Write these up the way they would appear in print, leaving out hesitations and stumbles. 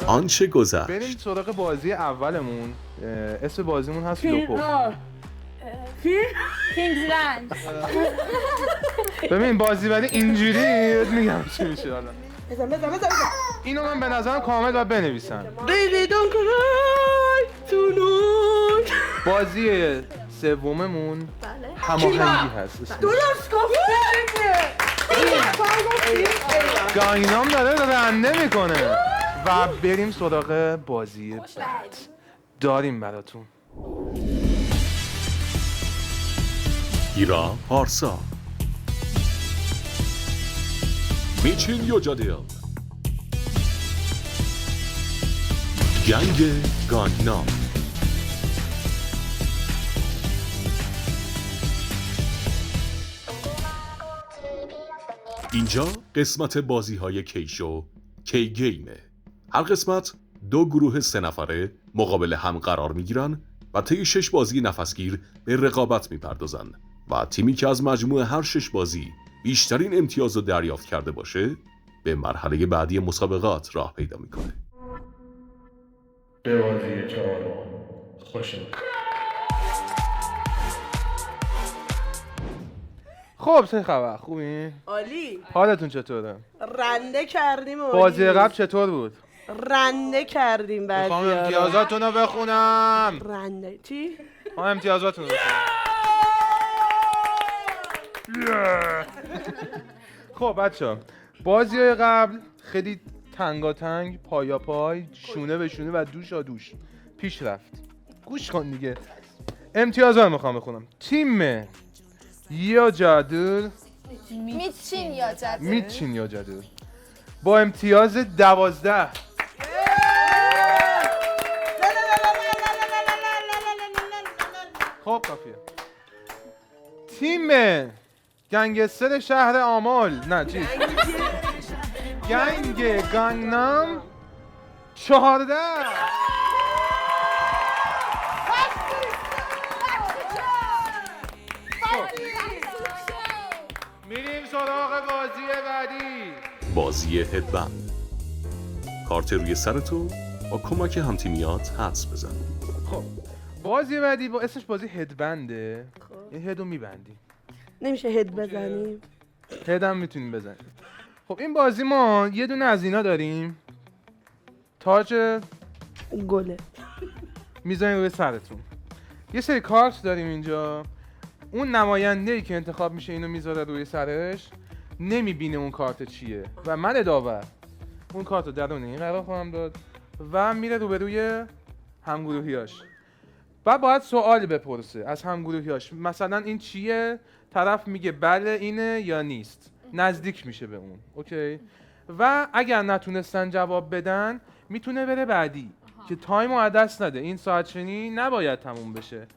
آنچه گذشت. بریم سراغ بازی اولمون. اسم بازیمون هست لوپو. کینگزلند. ببین بازی ولی اینجوری میگم چی میشه حالا. بزن اینو من به نظرم کامل باید بنویسم. Baby don't cry tonight. بازی سوممون هماهنگی هست. درست گفتی. گاینام داره رنده میکنه. و بریم سراغ بازی بعد. داریم براتون. هیرا پارسا، میچین یوجادیل، گنگ گانگنام. اینجا قسمت بازی های کیشو کی گیمه. هر قسمت 2 گروه 3 نفره مقابل هم قرار میگیرن و طی 6 بازی نفسگیر به رقابت میپردازن و تیمی که از مجموع هر 6 بازی بیشترین امتیاز رو دریافت کرده باشه به مرحله بعدی مسابقات راه پیدا میکنه. به بازی چهارم خوش اومدید. خب چه خبر؟ خوبی؟ عالی. حالتون چطوره؟ رنده کردیم عالی. بازی قبل چطور بود؟ رنده کردیم بعد. میخوام امتیازاتون رو بخونم. رنده چی؟ میخوام امتیازاتون رو بخونم. خب بچه‌ها بازی قبل خیلی تنگاتنگ، پایا پای، شونه به شونه و دوشا دوش پیش رفت. گوش کن دیگه. امتیازات رو میخوام بخونم. تیم یا جادو میچین یا جادو با امتیاز 12. خب کافیه. تیم گنگستر شهر آمال، نه چیز گنگ گانگنام 14. میریم سراغ بازی بعدی. بازی هدبند. کارت روی سرتو با کمک همتیمیات حدس بزن. خب بازی بعدی با اسمش بازی هدبنده. این هدو میبندیم. نمیشه هد بزنیم. هدم میتونیم بزنیم. خب این بازی ما یه دونه از اینا داریم. تاج گله. میزنیم روی سرتون. یه سری کارت داریم اینجا. اون نماینده‌ای که انتخاب میشه اینو میذاره روی سرش، نمیبینه اون کارت چیه و من داور اون کارت رو درون این قرار خواهم داد و میره روبروی همگروهیاش و باید سوال بپرسه از همگروهیاش. مثلا این چیه؟ طرف میگه بله اینه یا نیست، نزدیک میشه به اون. اوکی؟ و اگر نتونستن جواب بدن میتونه بره بعدی که تایم رو از دست نده. این ساعت شنی نباید تموم بشه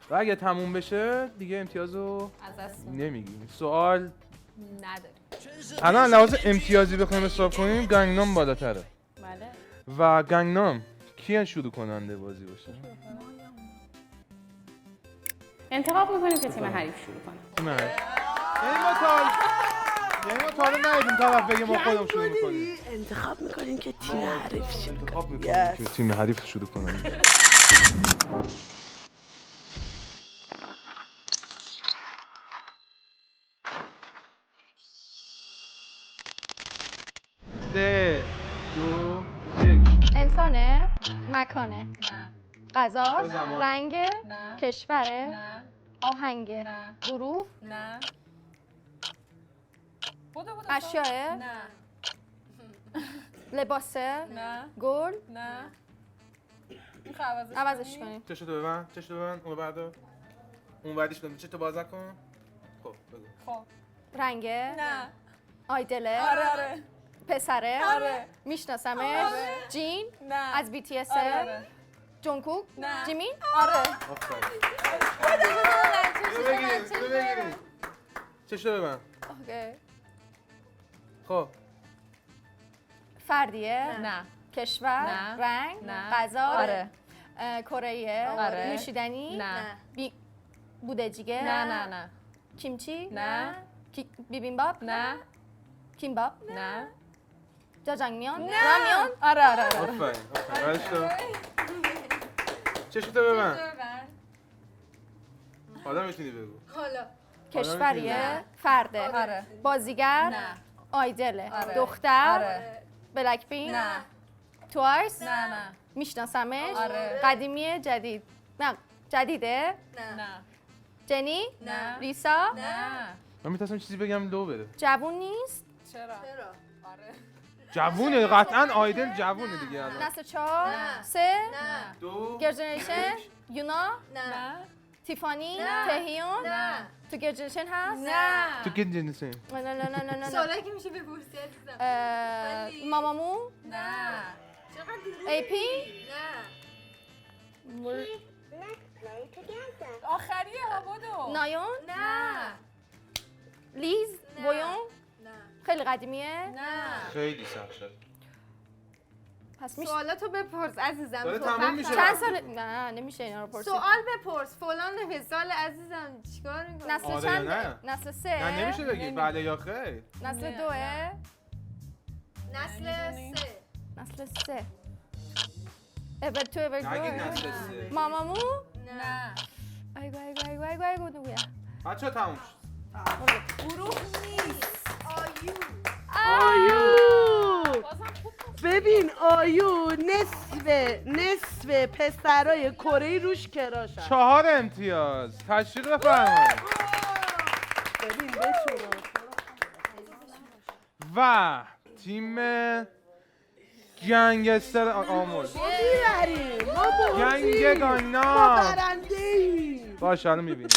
و اگه تموم بشه دیگه امتیازو نمیگیم. سوال نداری. الان لحاظ امتیازی بخوایم حساب کنیم گانگنام بالاتره. بله. و گانگنام کیه شروع کننده بازی باشه؟ انتخاب میکنیم که تیم حریف شروع کنه. تیم حریف. یعنی ما تا حالا ندیدیم طرف بگه ما خودمون شروع میکنیم. انتخاب میکنیم که تیم حریف شروع انتخاب میکنیم که تیم حریف شروع کنیم. سه، دو، یک. انسانه؟ مکانه؟ غذا؟ زمان. رنگ؟ کشوره؟ آهنگ؟ حروف؟ نه. اشیاء؟ نه. لباسه؟ نه. گل؟ نه. عوضش کنیم. چشتو ببند، اون بردار. اون بعدیش کنیم. چشتو باز کن. خب بگو. خب. رنگه؟ نه. آیدله؟ آره. پسره؟ آره. میشناسمش؟ آره. جین؟ نه. از BTS؟ آره. جونکوک؟ نه. جیمین؟ آره. آفرین. بگیریم. چشتو ببند. اوکی. خب فردیه؟ نه. کشور؟ نه. رنگ؟ نه. غذا؟ آره. کره؟ آره. نوشیدنی؟ نه. بودجیگه؟ نه. کیمچی؟ نه. بیبیمباپ؟ نه. کیمباپ؟ نه. جاجانگمیان رامیون آره آفرین بعدش تو چشتو ببند آدم میتونی بگو کشوریه فرده بازیگر آیدله دختر بلک پینک توایس میشناسمش قدیمیه جدید نه جدیده جنی لیسا من میتونستم چیزی بگم لو بره جوون نیست جوونه قطعا آیدل جوونه دیگه الان نسل 4 3 دو گرجنریشن یونا تیفانی تهیون تو گرجنریشن هست تو که جنسه نه سوالی که میشه بپرسی عزیزم مامامو نه ای پی آخریه آبادو نایون نه لیز بویون نه خیلی قدیمیه نه خیلی سخت شد پس میشه سوالاتو بپرس عزیزم داره تو تموم وقت میشه. چند سال نه نمیشه اینا رو پرسید سوال بپرس فلان مثال عزیزم چیکار میکنی نسل آره یا نه؟ چنده نسل 3 نه نمیشه بگید بله یا خیر نسل 2 نسل 3 نسل 3 اول تو اول نگید نسل سه مامامو نه ایگو دویا بچه تموم شد گروه نیست آیو ببین آیو نصف پسرای کره روش کراشن 4 امتیاز تشویق بفرمایید ببین بشورا و تیم گنگستر آمول میبریم ما گنگگانا برنده ایم باشه الان میبینیم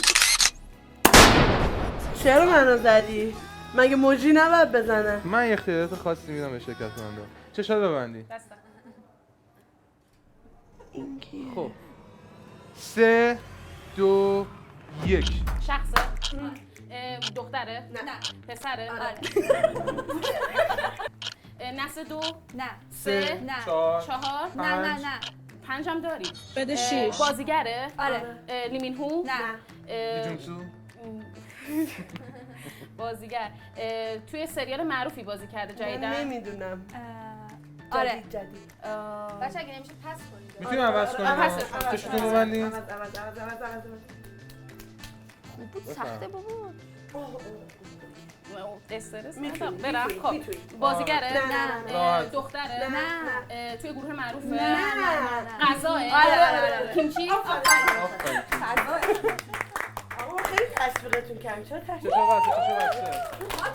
چرا منو زدی؟ مگه موجی نباید بزنه؟ من یه اختیارات خاصی میدم به شرکت کننده چشات ببندی خب 3 2 1 شخصه دختره نه پسره نسل 2 نه 3 نه 4 نه نه نه 5 هم داری بده 6 بازیگره آره لیمین هو نه جونسو بازیگر توی سریال معروفی بازی کرده من جدیدن نمیدونم آره جدید بچه اگه نمیشه پس کنید میتونیم عوض کنیم عوض. چشتون ببندی عوض. خوب بود سخته بابا استرس میتونی، ندارم. برم میتونی، خب میتونی. بازیگره نه. راحت. دختره نه. توی گروه معروفه نه غذاه آره کیمچی آفرین آقا خیلی تشویقتون کردم چرا تشویق؟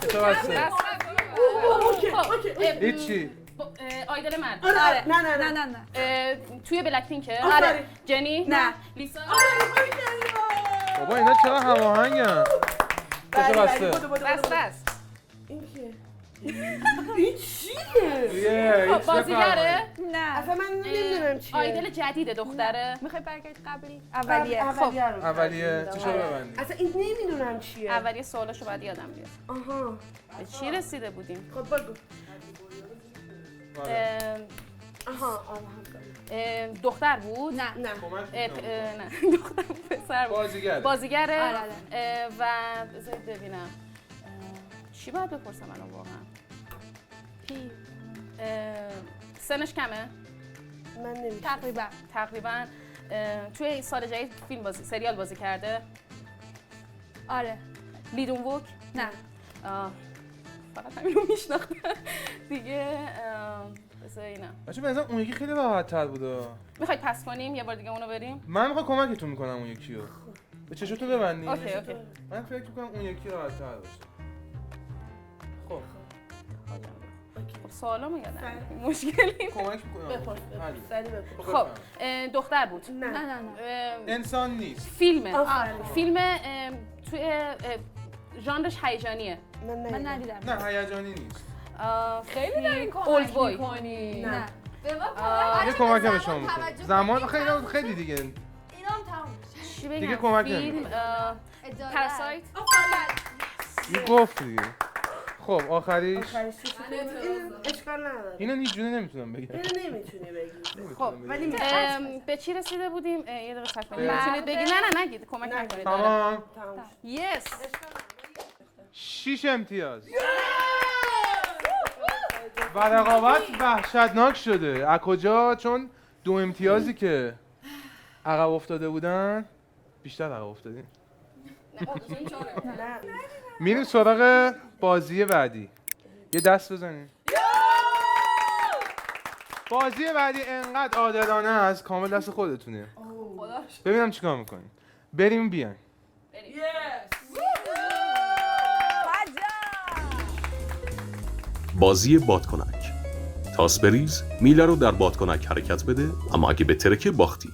چطور بسته خب هیچی آیدل مرد آره نه نه نه توی بلک پینکه آره جنی نه لیسا بابا اینا چرا هماهنگن چطور بسته بس این کیه؟ این چیه؟ خب بازیگره نه اصلا من نمیدونم چیه آیدل جدیده دختره میخوای برگردی قبلی اولیه اولیه چشو ببندی اصلا این نمیدونم چیه اولیه سوالاشو باید یادم بیاد آها به چی رسیده بودیم خب بگو آها دختر بود نه نه نه دختر بود پسر بود بازیگره و بذارید ببینم چی باید بپرسم الان واقعا پی سنش کمه من نمیدونم تقریبا توی سال جدید سریال بازی کرده آره لیدون ووک نه فقط همین رو میشناختم دیگه بذار اینم بچه به نظرم اون یکی خیلی راحت تر بوده میخواید پس کنیم یه بار دیگه اونو بریم من میخوام کمکتون میکنم اون یکی رو به چشتون ببندی اوکی من فکر میکنم اون یکی راحت تر باشه خب خب سوالامو یادم مشکلی کمک میکنم بپرس سری بپرس خب دختر بود نه انسان نیست فیلم توی ژانرش هیجانیه من ندیدم نه هیجانی نیست خیلی داری اولد کمک بوی. میکنی نه به ما یه کمک هم به شما میکنم زمان آخه اینا خیلی دیگه اینا هم تموم چی بگم دیگه کمک فیلم پراسایت یه گفت دیگه خب آخریش این اشکال نداره اینو هیچ جوری نمیتونم بگم اینو نمیتونی بگی خب ولی به چی رسیده بودیم یه دقیقه صبر کنید بله. میتونید بگید نه نگید کمک نکنید تمام یس 6 امتیاز و رقابت وحشتناک شده. از کجا؟ چون 2 امتیازی که عقب افتاده بودن بیشتر عقب افتادیم. میریم سراغ بازی بعدی. یه دست بزنیم. بازی بعدی انقدر عادلانه است کامل دست خودتونه. ببینم چیکار میکنیم. بریم بیایم. بازی بادکنک. تاس بریز، میله رو در بادکنک حرکت بده، اما اگه به ترکه باختی.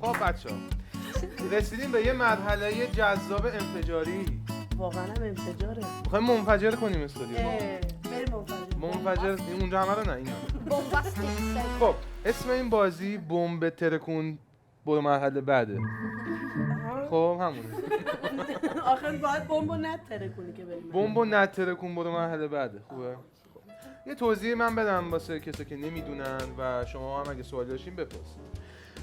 خب بچه ها رسیدیم به یه مرحله جذاب انفجاری. واقعا هم انفجاره. میخوایم منفجر کنیم استودیو. بریم منفجر اونجا همه رو نه اینا. خب اسم این بازی بمب ترکون برو مرحله بعده. خب همونه. آخر باید بمبو نترکونی که بریم. بمبو نترکون برو مرحله بعده. خوبه. یه توضیح من بدم واسه کسی که نمیدونن و شما هم اگه سوالی داشتین بپرسید.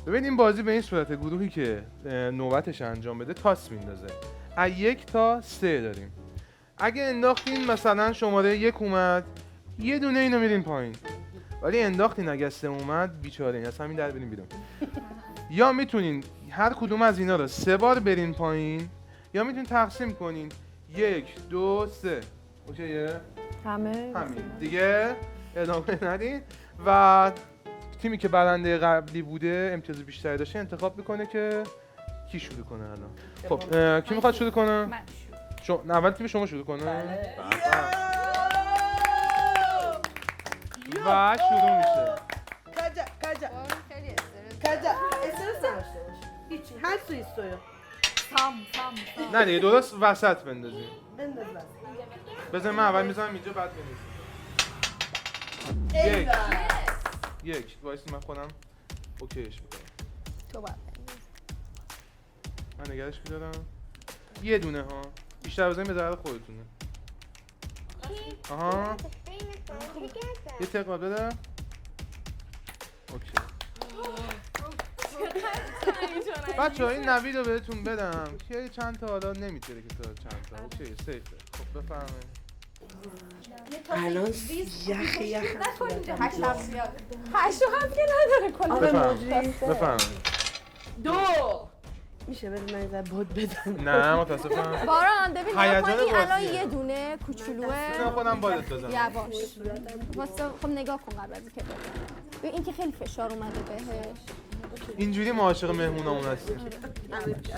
ببین این بازی به این صورت گروهی که نوبتش انجام بده تاس میندازه. از 1 تا 3 داریم. اگه انداختین مثلا شماره 1 اومد یه دونه اینو میرین پایین. ولی انداختین اگه 3 اومد بیچاره این از همین در بریم بیرون. یا میتونین هر کدوم از اینا رو 3 بار برین پایین یا میتونین تقسیم کنین 1 2 3. اوکیه؟ همین دیگه ادامه ندین و تیمی که برنده قبلی بوده امتیاز بیشتری داشته انتخاب میکنه که کی شروع کنه الان. خب کی میخواد شروع کنه؟ من اول تیم شما شروع کنه. و شروع میشه. کجا خیلی استرس. کجا استرس داشته باش. هیچی هر سو ایستویا. نه دیگه درست وسط بندازیم. بنداز. بذار من اول میذارم اینجا بعد بنویسیم. یک وایس من خودم اوکیش میکنم. تو باید من نگرش میدارم. یه دونه ها بیشتر بزنیم به ضرر خودتونه. آها یه تقویت بده. اوکی بچه ها این نوید رو بهتون بدم که چند تا حالا نمیتونه که تا چند تا. اوکی سیفه. خب بفرمایید. الان یخ 8 هم که نداره کلا. بفرمایید. 2 میشه بریم من یه بود بدم. نه متاسفم. باران ببین هیجان نکنی الان بازیه. یه دونه کوچولوه. من خودم بالت بزنم. یواش واسه خب نگاه کن قبل از اینکه بزنم. ببین این که خیلی فشار اومده بهش. اینجوری ما عاشق مهمونامون هستیم.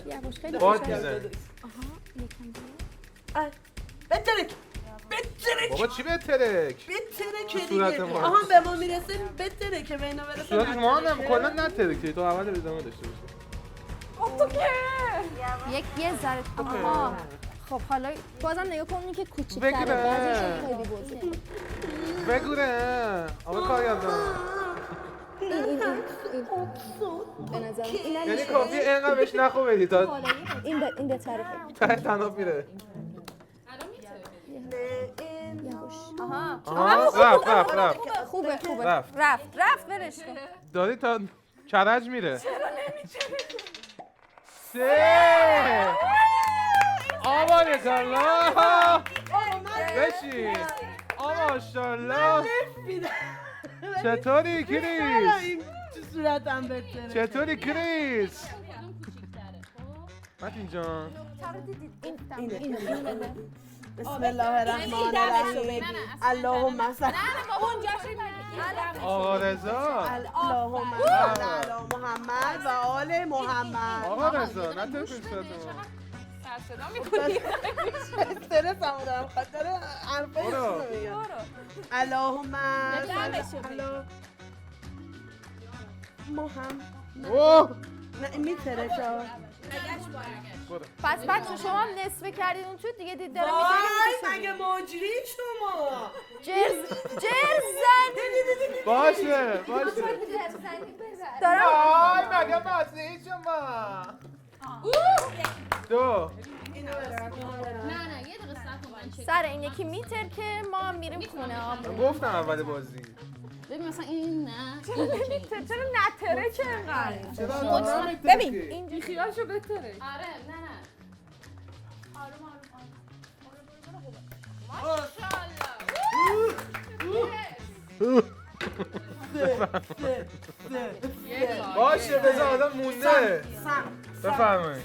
یواش خیلی باد فشار. میزنی. یکم دیگه. بترک بابا چی بترک؟ بترک صورت دیگه. ما. آها به ما میرسه بترک که به اینا برسه. صورت شما هم کلا نترکی تو اول ادامه داشته باشه. یه ذره آها خب حالا بازم نگاه کن این که کوچیک‌تره بگیره. بعضیش خیلی بزرگه. بگوره آقا کارگردان. این به نظر اینا یعنی کافی اینقدر بهش نخو بدی تا این بهتره. ته تناب میره. آها رفت خوبه رفت برش کن. دادی تا کرج میره. 3 آبارکالله بشین. ماشاءالله. چطوری کریس؟ این تو صورتم بترک. چطوری کریس؟ متین جان بسم الله الرحمن الرحیم. اللهم صل آقا رضا. اللهم صل علی محمد و آل محمد. آقا رضا نترکون صورتمون. استرس هم دارم خاطر حرفای برو. اللهم محمد. اوه نه میترکه. پس بچه شما هم نصفه کردین اون تو دیگه دید داره وای مگه مجری شما. جرز زن باشه دارم وای مگه مزهی شما 2 سر این یکی میتر که ما هم میریم خونه گفتم اول بازی ببین مثلا این نه چرا نتره که انقدر؟ ببین این خیالشو بتره آره نه باشه بذار آدم مونده بفرمایید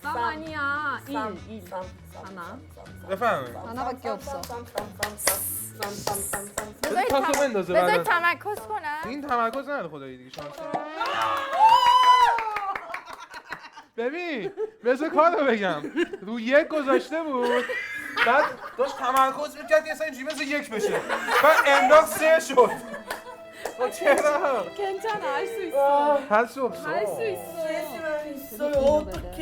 ثانیا این بفرمایید 하나밖에 없어 بذار تاسو بندازه بذار بعدا تمرکز کنم این تمرکز نداره خدایی دیگه شانس ببین بذار کارو بگم رو یک گذاشته بود بعد داشت تمرکز میکرد یه سری بذار یک بشه بعد انداخت 3 شد چرا؟ 괜찮아 할 수 있어 할 수 없어 할 수 있어 어떡해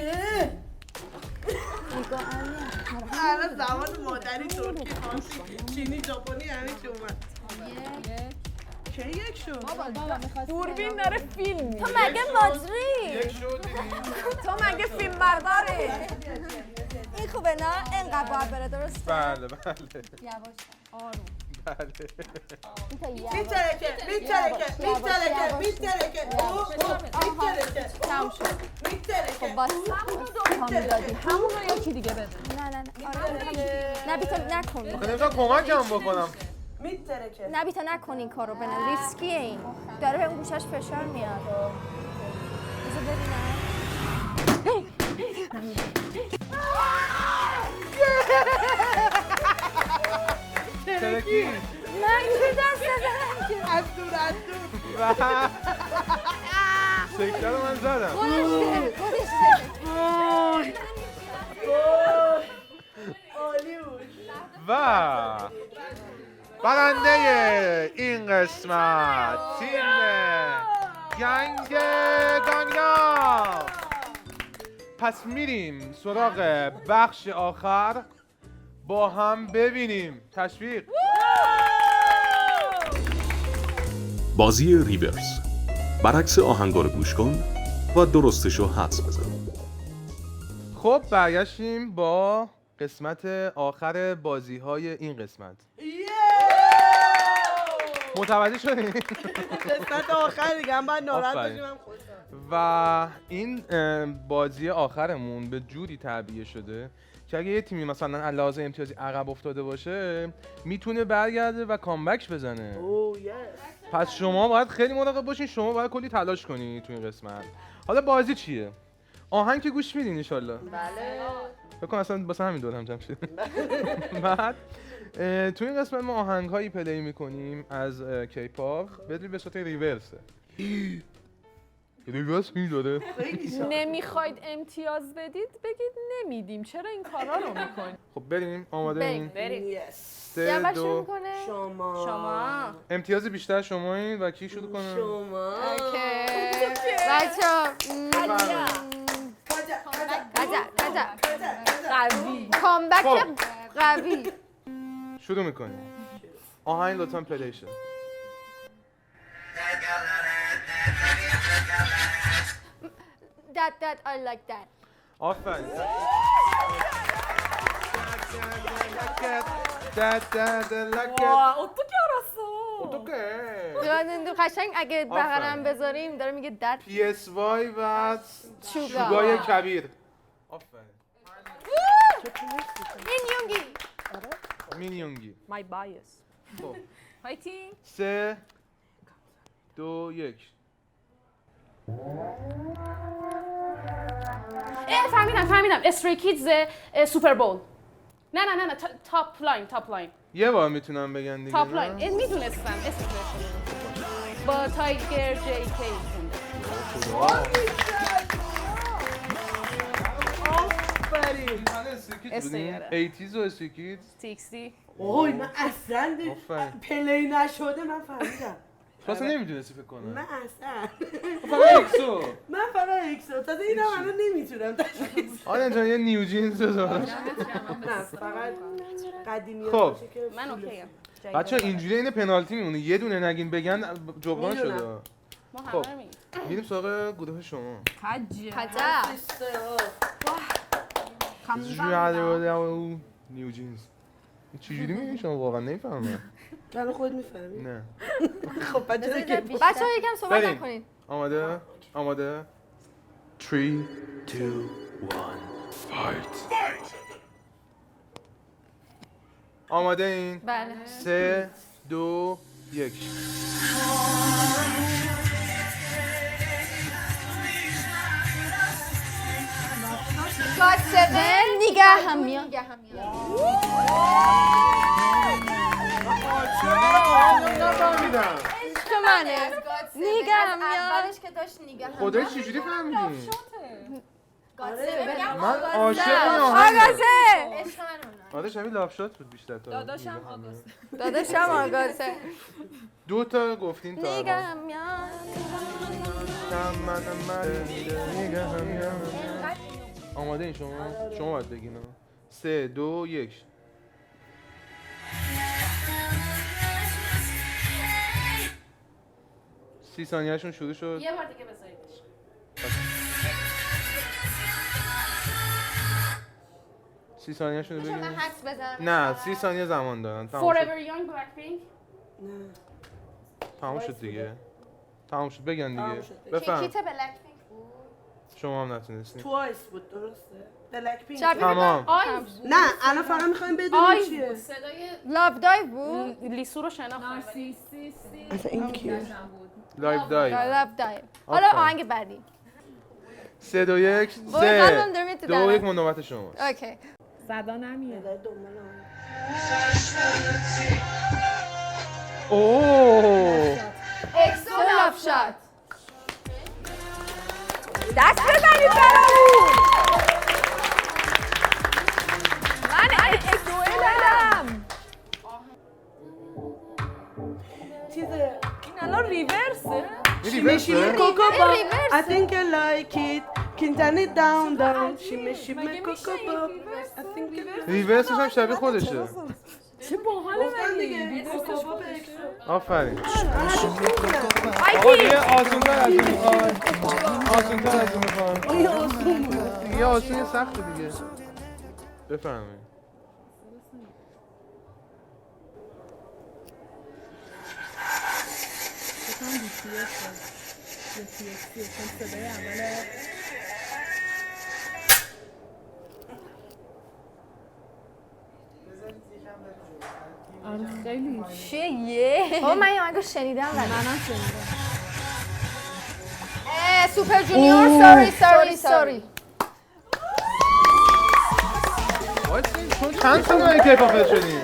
이거 아니야 الان زمان مادری ترکی فارسی چینی ژاپنی همه چی اومد کی یک شد دوربین داره فیلم تو مگه مجری یک شد دیدی؟ تو مگه فیلم برداری این خوبه نه اینقدر باید بره درسته بله یواش آروم بله این تا یواش میترکه تموم شد خب باز تا میدادی همون رو یکی دیگه بده نه آره نه بیتا نکن نمیتونم کمکم بکنم میترکه نه بیتا نکن این کارو بنام ریسکیه این داره به اون گوشش فشار میاد بذار ببینم ترکی من اینجوری دست نزنم که از دور سکتر رو من زدم خودش عالی بود و برنده این قسمت تیم گنگ گانگنام پس میریم سراغ بخش آخر با هم ببینیم تشویق بازی ریورس. برعکس آهنگا رو گوش کن و درستشو حدس بزن. خب برگشتیم با قسمت آخر بازی های این قسمت متوجه شدیم؟ قسمت آخر دیگه هم باید ناراحت آفرین. باشیم هم خوشحال. و این بازی آخرمون به جوری تعبیه شده که اگه یه تیمی مثلا علاوه امتیازی عقب افتاده باشه میتونه برگرده و کامبک بزنه. اوه یس پس شما باید خیلی مراقب باشین، شما باید کلی تلاش کنین تو این قسمت. حالا بازی چیه؟ آهنگ که گوش میدین ان شاءالله. بله فکر کنم اصلا واسه همین دور هم جمع شد. بعد تو این قسمت ما آهنگ هایی پلی میکنیم از کیپاپ بدون به صورت ریورسه. ریورس میداره. نمیخواید امتیاز بدید بگید نمیدیم چرا این کارا رو میکنید خب بریم آماده این بریم یس سه اول شروع دو میکنه شما امتیاز بیشتر شما این و کی شروع کنه؟ شما بچه قوی کامبک خب. قوی شروع میکنیم. آهنگ لطفا پلی شه. that I like that آفرین. 어떻게 알았어 قشنگ اگه بغلم بذاریم داره میگه that PSY و شوگا شوگای کبیر. آفرین. مینیونگی. My bias خب فایتینگ 3 2 1 فهمیدم استری کیدز سوپر بول نه تاپ لاین یه بار میتونم بگن دیگه. تاپ نه؟ لاین میدونستم اسمش با تایگر جی کی آفرین استریکیدز 80s و استریکیدز. 60 اوه من اصلا آفرین. پلی نشده من فهمیدم تو اصلا نمیدونستی فکر کنم. من اصلا فقط ایکسو. من فقط اکسو تازه اینم الان نمیتونم تشخیص آره جان یه نیو جینز بذار. نه فقط قدیمی خب. باشه که من پوله. اوکیم بچه اینجوری این پنالتی میمونه، یه دونه نگین بگن جبران میدونم. شده. ما خب. همه رو میگیم میریم سراغ گروه شما. 가자 نیو جینز. چجوری میگی شما واقعا نمیفهمم. الان خود میفهمی؟ نه. خب بچه‌ها که بچه ها یکم صحبت بریم. نکنید. آماده 3 2 1 فایت. آماده این؟ بله. 3 2 1 گاد 7 نگه هم میاد. عشق منه. نگه هم میاد. اولش که داشت نگه هم خدای چجوری فهمیدی؟ من آقازه. عاشق این آهنگم. آقازه. عشق منه. آره شبیه لاف بود بیشتر تا داداشم آگاست. داداشم آقازه. 2 تا گفتین تا نگه الان. هم میاد. نگه هم میاد. آماده این شما باید بگین 3 2 1 30 ثانیه‌شون شروع شد. یه بار دیگه بذاریدش. سی ثانیه‌شون رو میشه من بگین. حدس بزنم؟ نه 30 ثانیه زمان دارن. تموم شد. Forever Young Blackpink. تموم شد دیگه. تموم شد بگن دیگه. تموم شد. بفهم. کیت بلکپینک بود. شما هم نتونستین. توایس بود درسته؟ بلک پینک. شبیه تمام. آیز. نه الان فقط میخوایم بدونیم آیز چیه. بود. صدای لاو دایو بود. لیسو رو شناختم. نارسیسیستی اصلا این کیه؟ لایو دای. لاو دایو. حالا آفرین. آهنگ بعدی. 3 2 1 وای، قلبم داره میاد تو 2 1 دهنم. نوبت شما. اوکی. صدا نمیاد. اوه. اکسو لاف شات. دست بزنید برامون. من اکسو دادم. چیزه این الان ریورسه؟ شیمه کوکو این با ریورس. I think I like it Can turn it down down شیمه مگه کوکو میشه با این ریورس؟ I think I ریورسش هم شبیه خودشه. چه باحاله گفتم ولی دیگه کوکو با به اکسو آفرین. آی آقا پی. دیگه آسون‌تر از این میخواد. آسون‌تر از این میخواد. این آسون بود دیگه آسون سخته دیگه. بفرمایید. آره خیلی چیه؟ من این آهنگو شنیدم ولی منم شنیدم. سوپر جونیور سوری چند سال کیپاپ شدین؟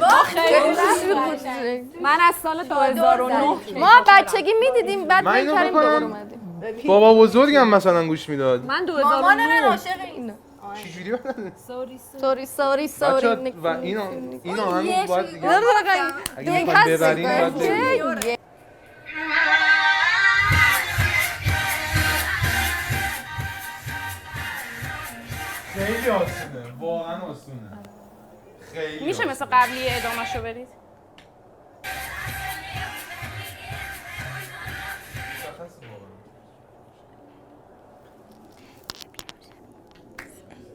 من از سال 2009 ما بچگی میدیدیم بعد من اینو بکریم بکنم. دوباره اومدیم. بابا بزرگم مثلا گوش میداد. من مامان من 2009 عاشق اینو. چجوری بلده؟ سوری بچه‌ها و این آهنگ باید دیگه اگه دیگه می‌خوایم ببرین باید ببرین. هستی خیلی آسونه، واقعا آسونه. خیلی میشه مثل قبلی ادامه‌شو برید؟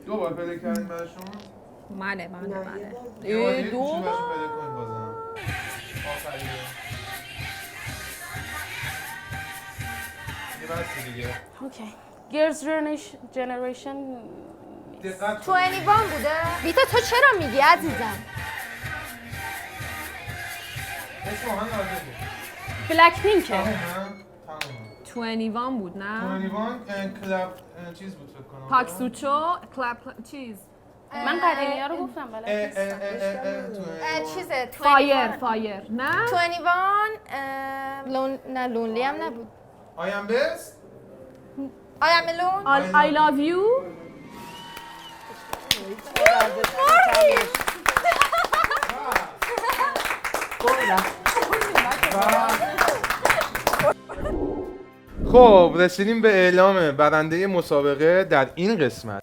دو بار پیدا کردیم برشون؟ بله یه بار ای دیگه دو کوچولوشو بار پیدا کنیم بازم. آخریه. یه بسته دیگه. اوکی. Girls' Generation دقت 21 بوده؟ بیتا تو چرا میگی عزیزم؟ اسم آهنگ عوض بود. Blackpink. تمومه؟ 21 بود نه؟ 21 کلاب چیز بود فکر کنم. پاکسوچو کلپ چیز من قدیمی ها رو گفتم بلد نیستم. چیزه فایر نه؟ 21 نه لونلی هم نبود آیم بست؟ آیا ملون؟ I love you خب رسیدیم به اعلام برنده مسابقه در این قسمت.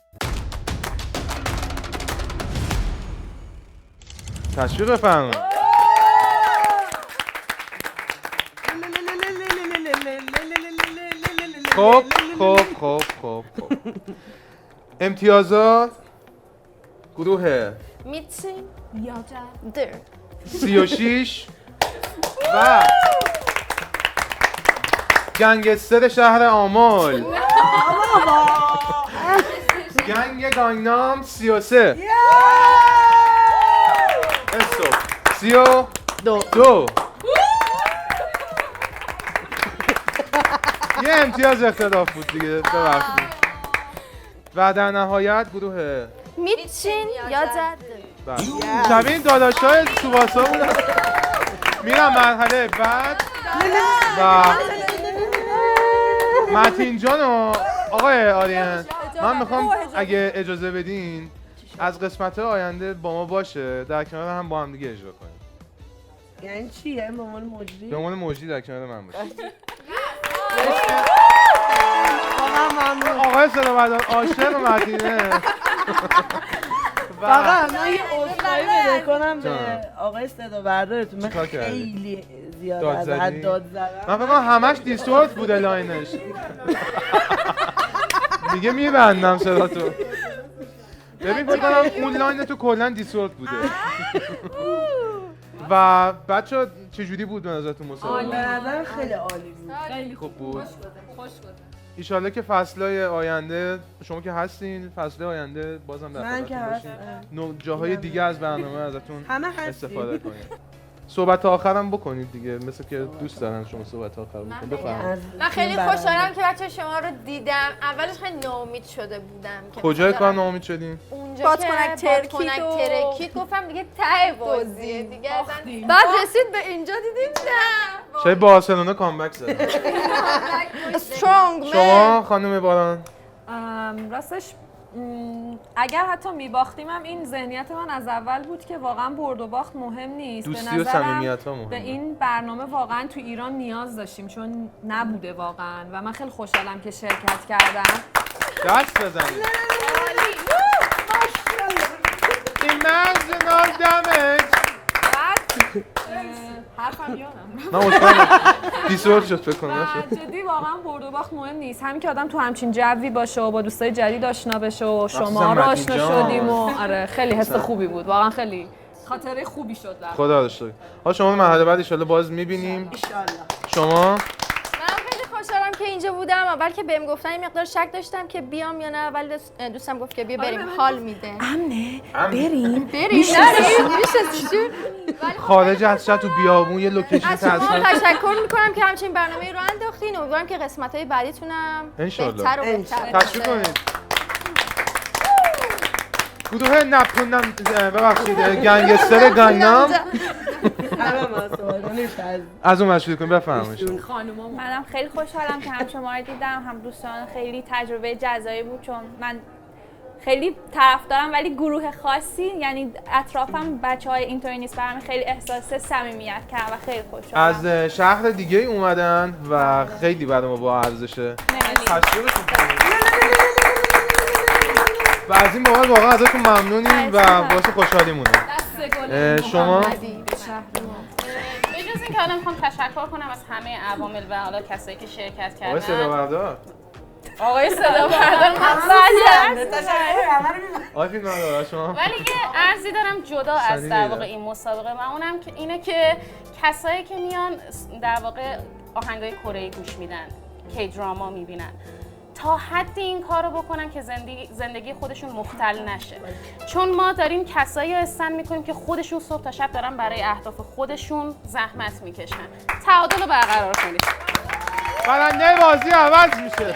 تشویق بفرمایید. خب امتیازات گروه میتسین یادر 36 و گنگستر شهر آمل گنگ گانگنام 33 استوب 32 یه امتیاز اختلاف بود دیگه ببخشید و در نهایت گروه میتسین یادر شبیه این داداشای سوباسا بودن میرم مرحله بعد و متین جان و آقای آریان من میخوام اگه اجازه بدین از قسمت آینده با ما باشه در کنار هم با هم دیگه اجرا کنیم یعنی چیه؟ به عنوان مجری؟ به عنوان مجری در کنار من باشه آقای صدا بردار عاشق متینه فقط من یه عذرخواهی بده کنم به آقای صدا بردارتون من چیکار کردی؟ خیلی زیاد داد از زدی؟ حد داد زدم من فکر کنم همش دیسورت بوده لاینش دیگه میبندم صدا تو ببین فکر کنم اون لاین تو کلا دیسورت بوده و بچه چجوری بود به نظرتون مسابقه؟ به نظر خیلی عالی بود خیلی خوب بود خوش بوده. ایشالله که فصلهای آینده شما که هستین فصلهای آینده بازم در من که خدمتتون باشیم. هستم. جاهای دیگه از برنامه ازتون همه هستیم. استفاده کنید صحبت آخرم بکنید دیگه مثل که دوست دارن شما صحبت آخر بکنید بفرمایید من خیلی خوشحالم که بچه شما رو دیدم اولش خیلی ناامید شده بودم که کجای مثلا کار ناامید شدین؟ اونجا بادکنک که ترکید بادکنک و- ترکید گفتم دیگه ته بازیه دیگه اصلا باختیم. بعد رسید به اینجا دیدیم نه شاید بارسلونا کامبک زد استرونگ شما خانم باران راستش اگر حتی میباختیم هم این ذهنیت من از اول بود که واقعا برد و باخت مهم نیست. دوستی به و نظرم صمیمیت‌ها مهمه. به این برنامه واقعا تو ایران نیاز داشتیم چون نبوده واقعا و من خیلی خوشحالم که شرکت کردم. دست بزنید Imaginal damage حرفم یادم من مطمئنم دیسورت شد فکر کنم و جدی واقعا برد و باخت مهم نیست. همین که آدم تو همچین جوی باشه و با دوستای جدید آشنا بشه و شما رو متین آشنا جان. شدیم و آره خیلی حس خوبی بود. واقعا خیلی خاطره خوبی شد برام. خدا رو شکر ها شما مرحله بعد ان باز میبینیم شما من خیلی خوشحالم که اینجا بودم. اول که بهم گفتن این مقدار شک داشتم که بیام یا نه ولی دوستم گفت که بیا بریم حال میده بریم خارج از شهر تو بیابون یه لوکیشن از شما تاثیر تشکر میکنم که همچین برنامه‌ای رو انداختین. امیدوارم که قسمت‌های بعدیتونم انشالله. بهتر و بهتر تشویق کنید گروه نپوندم ببخشید گنگستر گانگنام از اون مشروع کنید بفرمایید منم خیلی خوشحالم که هم شما رو دیدم هم دوستان. خیلی تجربه جذابی بود چون من خیلی طرفدارم ولی گروه خاصی یعنی اطرافم بچه‌های اینطوری نیست. برام خیلی احساس صمیمیت کردم و خیلی خوشحالم. از شهر دیگه اومدن و خیلی برای ما با ارزشه تشویقشون کنید و از این بابت واقعا ازتون ممنونیم و واسه خوشحالیمونه شما بجز اینکه الان میخوام تشکر کنم از همه عوامل و حالا کسایی که شرکت آقای صدا کردن. بردار آقای صدا بردار آقای فیلم بردار شما ولی یه عرضی دارم جدا از در واقع این مسابقه و اونم که اینه که کسایی که میان در واقع آهنگای کره‌ای گوش میدن، کی دراما میبینن، تا حدی این کارو بکنن که زندگی خودشون مختل نشه. چون ما داریم کسایی رو استن میکنیم که خودشون صبح تا شب دارن برای اهداف خودشون زحمت میکشن. تعادل رو برقرار کنید. برنده بازی عوض میشه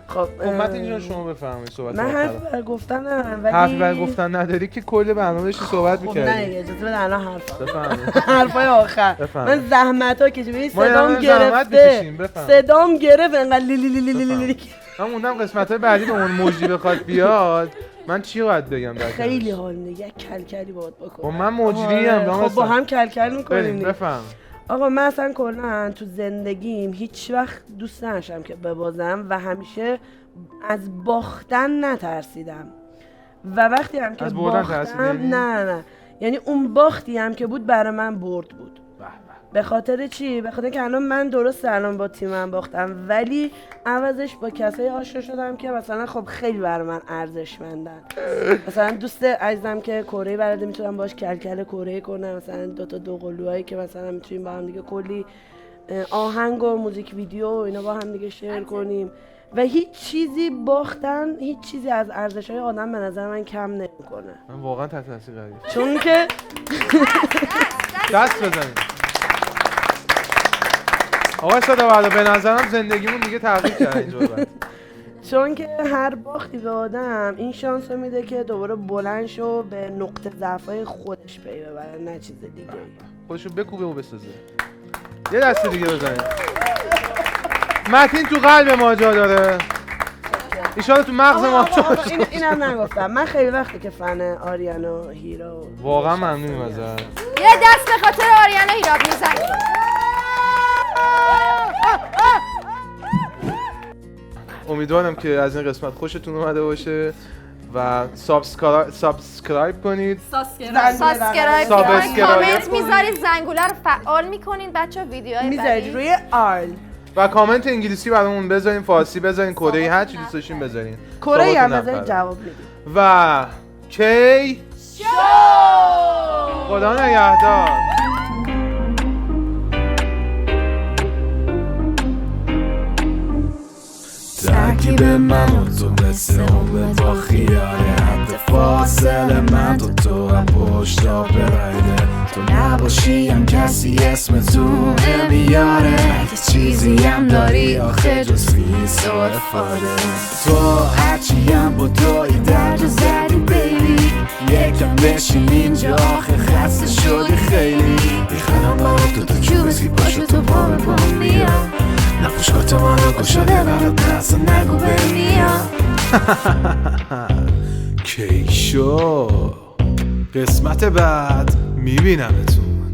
خب متین جان شما بفرمایید صحبت من آخر حرف برای گفتن ندارم ولی حرفی برای گفتن نداری که کل برنامه داشتی صحبت خب نه می‌کردی اجازه بده الان حرف بفرمایید حرفای آخر بفرمایید. من زحمت‌ها کشیدم ما صدام یه زحمت گرفته بکشیم، بفرمایید. صدام گرفت انقدر لی لی لی لی لی لی. من موندم قسمت‌های بعدی به اون موجی بخواد بیاد من چی باید بگم در خیلی کنارش؟ حال میده یک کلکلی باهات بکنم خب من مجریم خب با هم کلکل میکنیم بریم بفهم آقا من اصلا کلا تو زندگیم هیچ وقت دوست نداشتم که ببازم و همیشه از باختن نترسیدم و وقتی هم که از بردن باختم ترسیدی یعنی؟ نه یعنی اون باختی هم که بود برای من برد بود به خاطر چی؟ به خاطر که الان من درسته الان با تیمم باختم ولی عوضش با کسایی آشنا شدم که مثلا خب خیلی برای من ارزشمندن. مثلا دوست عزیزم که کره بلده میتونم باش کلکل کره کنم، مثلا دو قلوهایی که مثلا میتونیم با هم دیگه کلی آهنگ و موزیک ویدیو و اینا با هم دیگه شیر کنیم و هیچ چیزی باختن هیچ چیزی از ارزش‌های آدم به نظر من کم نمی‌کنه. من واقعا تحت تاثیر قرار گرفتم. چون که دست بزنید. آقا صدا به نظرم زندگیمون دیگه تغییر کرد اینجوری بعد. چون که هر باختی به آدم این شانس رو میده که دوباره بلند شو به نقطه ضعف‌های خودش پی ببره نه چیز دیگه. خودشو بکوبه و بسازه. یه دست دیگه بزنید. متین تو قلب ما جا داره. ایشالا تو مغز ما جا داره. اینم نگفتم. من خیلی وقتی که فن آریانا و هیرا واقعا ممنونیم ازت. یه دست به خاطر آریانا هیراب میزنیم. امیدوارم که از این قسمت خوشتون اومده باشه و سابسکرایب کنید. سابسکرایب کنید. کامنت میذارید، زنگوله رو فعال میکنید بچه‌ها، ویدیوهای میذارید روی آل و کامنت انگلیسی برامون بذارین، فارسی بذارین، کره هر چی دوست داشتین بذارین. کره هم بذارید جواب میدید. و کی خدا نگهدار. ترکیب من و تو مثل عمر با خیاله، حد فاصله من تو هم پشتا برایده، تو نباشی هم کسی اسم تو نمیاره، اگه چیزی هم داری آخه جز فیس و افاده، تو هرچی هم با توی درد و زدی بیبی، یکم بشین اینجا آخه خسته شدی خیلی، میخوانم برای تو کیوزی باشه تو پا به پا میام، نفوشکات ما رو گشاده برات نسا نگو بمیام. کی شو قسمت بعد میبینمتون.